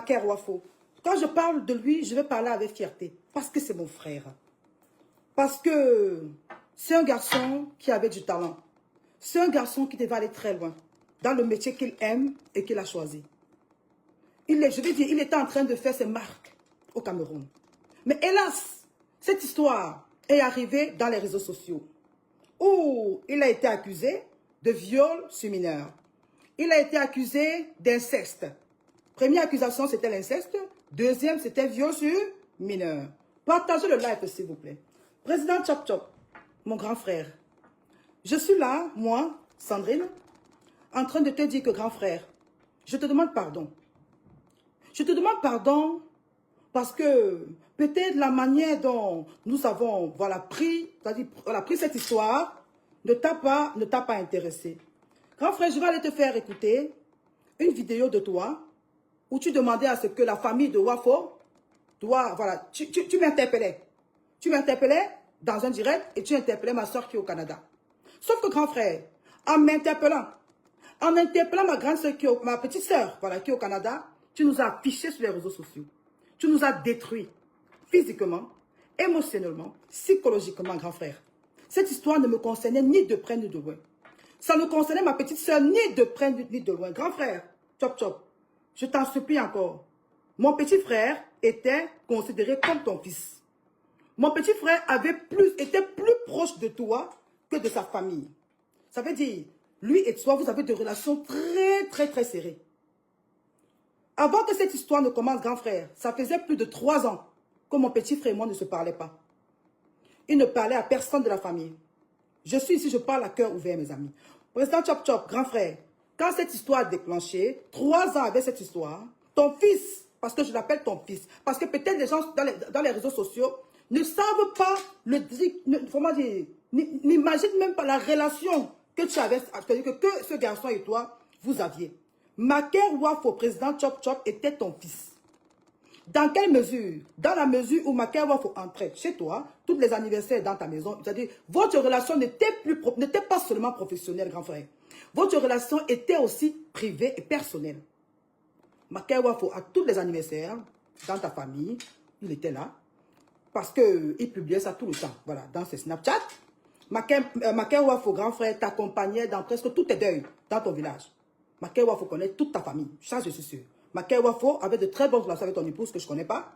Maker Wafo. Quand je parle de lui, je vais parler avec fierté. Parce que c'est mon frère. Parce que c'est un garçon qui avait du talent. C'est un garçon qui devait aller très loin dans le métier qu'il aime et qu'il a choisi. Je vais dire, il était en train de faire ses marques au Cameroun. Mais hélas, cette histoire est arrivée dans les réseaux sociaux où il a été accusé de viol sur mineur. Il a été accusé d'inceste. Première accusation, c'était l'inceste. Deuxième, c'était viol sur mineur. Partagez le live, s'il vous plaît. Président Chop Chop, mon grand frère, je suis là, moi, Sandrine, en train de te dire que, grand frère, je te demande pardon. Je te demande pardon parce que peut-être la manière dont nous avons pris cette histoire ne t'a pas intéressé. Grand frère, je vais aller te faire écouter une vidéo de toi où tu demandais à ce que la famille de Wafo, tu m'interpellais. Tu m'interpellais dans un direct et tu interpellais ma soeur qui est au Canada. Sauf que, grand frère, en m'interpellant, ma petite soeur qui est au Canada, tu nous as affichés sur les réseaux sociaux. Tu nous as détruits physiquement, émotionnellement, psychologiquement, grand frère. Cette histoire ne me concernait ni de près ni de loin. Ça ne concernait ma petite soeur ni de près ni de loin. Grand frère, Chop Chop, je t'en supplie encore. Mon petit frère était considéré comme ton fils. Mon petit frère était plus proche de toi que de sa famille. Ça veut dire, lui et toi, vous avez des relations très serrées. Avant que cette histoire ne commence, grand frère, ça faisait plus de 3 ans que mon petit frère et moi ne se parlaient pas. Il ne parlait à personne de la famille. Je suis ici, je parle à cœur ouvert, mes amis. Président Chop Chop, grand frère, quand cette histoire a déclenché, 3 ans avec cette histoire, ton fils, parce que je l'appelle ton fils, parce que peut-être les gens dans les réseaux sociaux ne savent pas n'imaginent même pas la relation que tu avais, que ce garçon et toi, vous aviez. Maker Wafo, président Chop Chop, était ton fils. Dans quelle mesure? Dans la mesure où Maker Wafo entrait chez toi, tous les anniversaires dans ta maison, c'est-à-dire votre relation n'était pas seulement professionnelle, grand frère. Votre relation était aussi privée et personnelle. Maker Wafo, à tous les anniversaires, dans ta famille, il était là. Parce qu'il publiait ça tout le temps, dans ses Snapchat. Maker Wafo, grand frère, t'accompagnait dans presque tous tes deuils dans ton village. Maker Wafo connaît toute ta famille, ça je suis sûr. Maker Wafo avait de très bonnes relations avec ton épouse que je ne connais pas.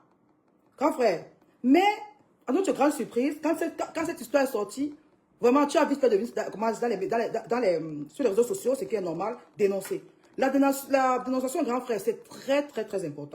Grand frère, mais à notre grande surprise, quand cette histoire est sortie, vraiment tu as vite fait sur les réseaux sociaux, ce qui est normal, dénoncer. La dénonciation, grand frère, c'est très important.